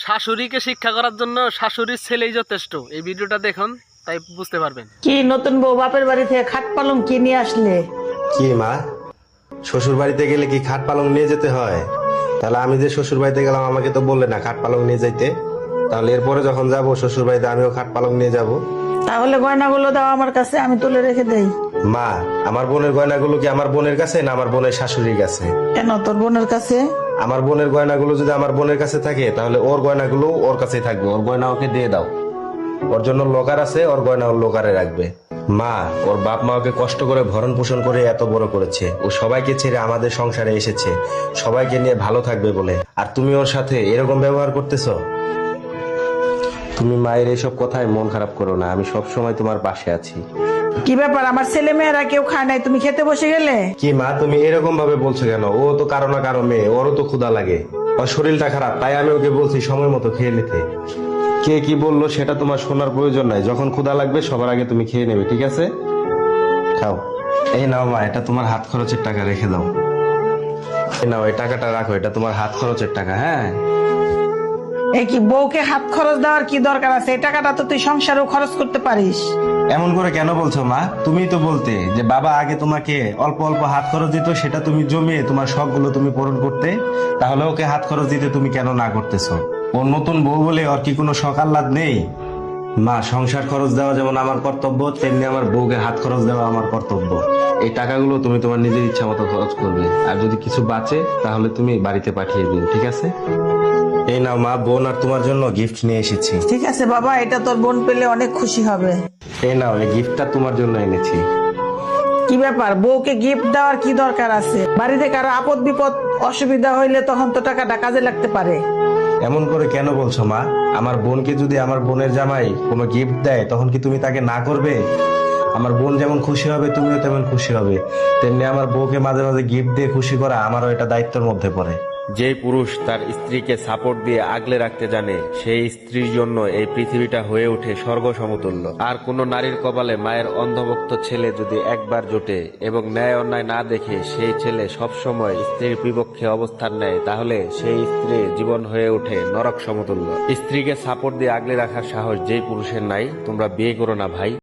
শাশুড়িকে শিক্ষা করার জন্য শাশুড়ির ছেলেই যথেষ্ট। এই ভিডিওটা দেখুন, তাই বুঝতে পারবেন। কি নতুন বউ বাপের বাড়ি থেকে খাট পালং কি নিয়ে আসলে? কি মা, শ্বশুর বাড়িতে গেলে কি খাট পালং নিয়ে যেতে হয়? তাহলে আমি যে শ্বশুর বাড়িতে গেলাম আমাকে তো বললে না খাট পালং নিয়ে যাইতে। তাহলে এরপরে যখন যাবো শ্বশুর বাড়িতে আমিও খাট পালং নিয়ে যাব। তাহলে গয়নাগুলো দাও আমার কাছে, আমি তুলে রেখে দেই। মা, আমার বোনের গয়নাগুলো কি আমার বোনের কাছে না আমার বোনের শাশুড়ির কাছে? কেন তোর বোনের কাছে? আমার বোনের গয়নাগুলো যদি আমার বোনের কাছে থাকে তাহলে ওর গয়নাগুলো ওর কাছেই থাকবে। ওর গয়না ওকে দিয়ে দাও। ওর জন্য লোকার আছে, ওর গয়না ওর লোকারে রাখবে। মা, ওর বাপ মা ওকে কষ্ট করে ভরণ পোষণ করে এত বড় করেছে। ও সবাইকে ছেড়ে আমাদের সংসারে এসেছে সবাইকে নিয়ে ভালো থাকবে বলে, আর তুমি ওর সাথে এরকম ব্যবহার করতেছো। তুমি মায়ের এইসব কথায় মন খারাপ করো না, আমি সব সময় তোমার পাশে আছি। কি ব্যাপার, আমার ছেলে মেয়েরা কেউ খায় নাই, তুমি খেতে বসে গেলে? কি মা, তুমি এরকম ভাবে বলছো কেন? ও তো কারো না কারো মেয়ে, ওরও তো ক্ষুধা লাগে। ওর শরীরটা খারাপ, তাই আমি ওকে বলছি সময় মতো খেয়ে নিতে। কে কি বললো সেটা তোমার শোনার প্রয়োজন নাই। যখন ক্ষুধা লাগবে সবার আগে তুমি খেয়ে নেবে, ঠিক আছে? খাও। এই নাও মা, এটা তোমার হাত খরচের টাকা, রেখে দাও। এই নাও, এই টাকাটা রাখো, এটা তোমার হাত খরচের টাকা। হ্যাঁ, এই কি বউকে হাত খরচ দেওয়ার কি দরকার আছে? এই টাকাটা তো তুই সংসারেও খরচ করতে পারিস। এমন করে কেন বলছো মা? তুমিই তো বলতে যে বাবা আগে তোমাকে অল্প অল্প হাত খরচ দিত, সেটা তুমি জমিয়ে তোমার শখগুলো তুমি পূরণ করতে। তাহলে ওকে হাত খরচ দিতে তুমি কেন না করতেছো? ওর নতুন বউ বলে ওর কি কোনো শখ আহ্লাদ নেই? মা, সংসার খরচ দেওয়া যেমন আমার কর্তব্য, তেমনি আমার বউকে হাত খরচ দেওয়া আমার কর্তব্য। এই টাকাগুলো তুমি তোমার নিজের ইচ্ছা মতো খরচ করবে, আর যদি কিছু বাঁচে তাহলে তুমি বাড়িতে পাঠিয়ে দিও, ঠিক আছে? এই নাও মা, বোন আর তোমার জন্য গিফট নিয়ে এসেছি। ঠিক আছে বাবা, এটা তোর বোন পেলে অনেক খুশি হবে। এই নাও, এই গিফটটা তোমার জন্য এনেছি। কি ব্যাপার, বউকে গিফট দেওয়ার কি দরকার আছে? বাড়িতে কারো আপদ বিপদ অসুবিধা হইলে তখন তো টাকাটা কাজে লাগতে পারে। এমন করে কেন বলছো মা? আমার বোনকে যদি আমার বোনের জামাই কোনো গিফট দেয় তখন কি তুমি তাকে না করবে? আমার বোন যেমন খুশি হবে তুমিও তেমন খুশি হবে, তেমনি আমার বউকে মাঝে মাঝে গিফট দিয়ে খুশি করা আমারও এটা দায়িত্বের মধ্যে পড়ে। যে পুরুষ তার স্ত্রীকে সাপোর্ট দিয়ে আগলে রাখতে জানে সেই স্ত্রীর জন্য এই পৃথিবীটা হয়ে ওঠে স্বর্গ সমতুল্য। আর কোনো নারীর কপালে মায়ের অন্ধভক্ত ছেলে যদি একবার জোটে এবং ন্যায় অন্যায় না দেখে সেই ছেলে সবসময় স্ত্রীর বিপক্ষে অবস্থান নেয়, তাহলে সেই স্ত্রী জীবন হয়ে ওঠে নরক সমতুল্য। স্ত্রীকে সাপোর্ট দিয়ে আগলে রাখার সাহস যেই পুরুষের নাই, তোমরা বিয়ে করো না ভাই।